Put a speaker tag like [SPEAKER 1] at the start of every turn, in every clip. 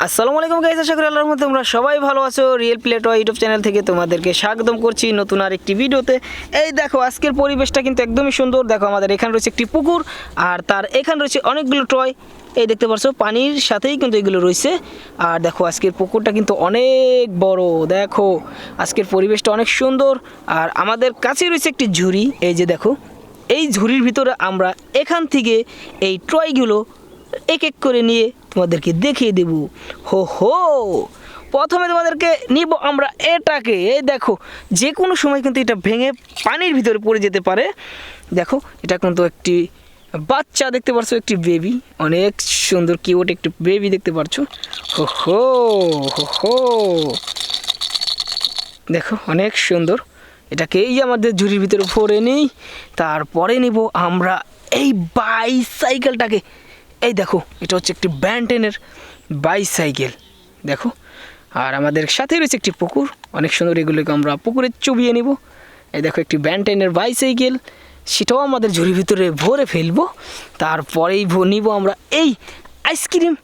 [SPEAKER 1] আসসালামু আলাইকুম গাইস, আশা করি আল্লাহর রহমতে তোমরা সবাই ভালো আছো। Real play toy YouTube channel থেকে তোমাদেরকে স্বাগতম করছি নতুন আরেকটি ভিডিওতে। এই দেখো আজকের পরিবেশটা কিন্তু একদমই সুন্দর। দেখো আমাদের এখানে রয়েছে একটি পুকুর, আর তার এখানে রয়েছে অনেকগুলো টয়। এই দেখতে পাচ্ছ পানির সাথেই কিন্তু এগুলো রয়েছে। আর দেখো আজকের পুকুরটা কিন্তু অনেক বড়। দেখো আজকের পরিবেশটা অনেক সুন্দর। আর আমাদের কাছেই রয়েছে একটি ঝুড়ি। এই যে দেখো, এই ঝুড়ির ভিতরে আমরা এখান থেকে এই টয়গুলো এক এক করে নিয়ে তোমাদেরকে দেখিয়ে দেব। হো হো, প্রথমে তোমাদেরকে নিব আমরা এটাকে। এই দেখো যে কোনো সময় কিন্তু এটা ভেঙে পানির ভিতরে পড়ে যেতে পারে। দেখো এটা কিন্তু একটি বাচ্চা দেখতে পাচ্ছ, একটি বেবি, অনেক সুন্দর কিউট একটি বেবি দেখতে পাচ্ছ। হো হো হো হো, দেখো অনেক সুন্দর। এটাকে এই আমাদের ঝুড়ির ভিতরে ভরে নিই। তারপরে নিব আমরা এই বাইসাইকেলটাকে। এই দেখো এটা হচ্ছে একটি ব্যান্টেনের বাইসাইকেল। দেখো আর আমাদের সাথে রয়েছে একটি পুকুর, অনেক সুন্দর। এগুলোকে আমরা পুকুরে চুবিয়ে নিব। এই দেখো একটি ব্যান্টেনের বাইসাইকেল, সেটাও আমাদের ঝুড়ির ভিতরে ভরে ফেলবো। তারপরেই নিব আমরা এই আইসক্রিম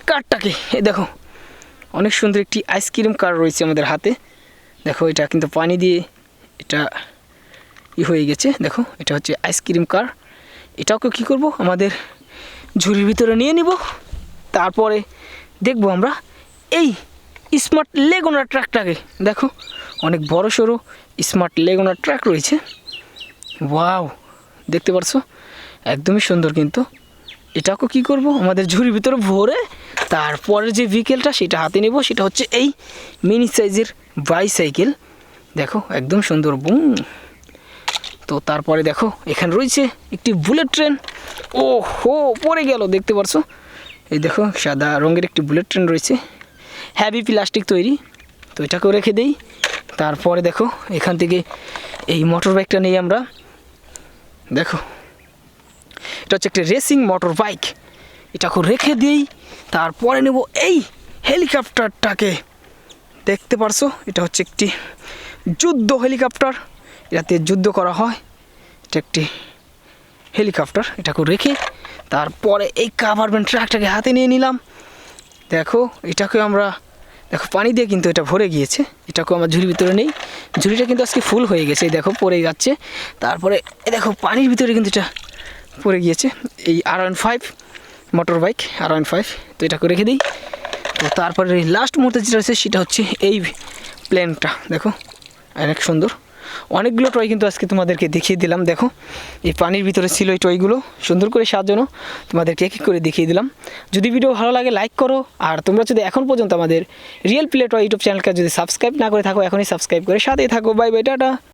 [SPEAKER 1] কারটাকে। এই দেখো অনেক সুন্দর একটি আইসক্রিম কার রয়েছে আমাদের হাতে। দেখো এটা কিন্তু পানি দিয়ে এটা হয়ে গেছে। দেখো এটা হচ্ছে আইসক্রিম কার। এটাকে কী করব, আমাদের ঝুড়ির ভিতরে নিয়ে নিব। তারপরে দেখব আমরা এই স্মার্ট লেগুনার ট্রাকটাকে। দেখো অনেক বড় সড়ো স্মার্ট লেগুনার ট্রাক রয়েছে। ওয়াও, দেখতে পারছো একদমই সুন্দর। কিন্তু এটাকে কী করব, আমাদের ঝুড়ির ভিতরে ভরে তারপরে যে ভেহিকেলটা সেটা হাতে নেব। সেটা হচ্ছে এই মিনি সাইজের বাইসাইকেল। দেখো একদম সুন্দর। বুম। তো তারপরে দেখো এখানে রয়েছে একটি বুলেট ট্রেন। ও হো, পড়ে গেল, দেখতে পারছো। এই দেখো সাদা রঙের একটি বুলেট ট্রেন রয়েছে, হ্যাভি প্লাস্টিক তৈরি। তো এটাকেও রেখে দেই। তারপরে দেখো এখান থেকে এই মোটর বাইকটা নিয়ে আমরা, দেখো এটা হচ্ছে একটা রেসিং মোটর বাইক, এটাকেও রেখে দিই। তারপরে নেব এই হেলিকপ্টারটাকে। দেখতে পারছো এটা হচ্ছে একটি যুদ্ধ হেলিকপ্টার, এটাতে যুদ্ধ করা হয়। এটা একটি হেলিকপ্টার, এটাকেও রেখে তারপরে এই কাভারভ্যান ট্রাকটাকে হাতে নিয়ে নিলাম। দেখো এটাকে আমরা, দেখো পানি দিয়ে কিন্তু এটা ভরে গিয়েছে। এটাকেও আমার ঝুড়ির ভিতরে নেই। ঝুড়িটা কিন্তু আজকে ফুল হয়ে গেছে, দেখো পড়ে যাচ্ছে। তারপরে দেখো পানির ভিতরে কিন্তু এটা পড়ে গিয়েছে। এই R15 মোটর বাইক, R15। তো এটাকে রেখে দিই। তো তারপরে লাস্ট মুহূর্তে যেটা রয়েছে সেটা হচ্ছে এই প্লেনটা। দেখো অনেক সুন্দর। অনেকগুলো টয় কিন্তু আজকে তোমাদেরকে দেখিয়ে দিলাম। দেখো এই পানির ভিতরে ছিল এই টয়গুলো, সুন্দর করে সাজানো। তোমাদেরকে এক এক করে দেখিয়ে দিলাম। যদি ভিডিও ভালো লাগে লাইক করো। আর তোমরা যদি এখন পর্যন্ত আমাদের রিয়েল প্লে টয় ইউটিউব চ্যানেলকে যদি সাবস্ক্রাইব না করে থাকো, এখনই সাবস্ক্রাইব করে সাথেই থাকো। Bye bye, tata.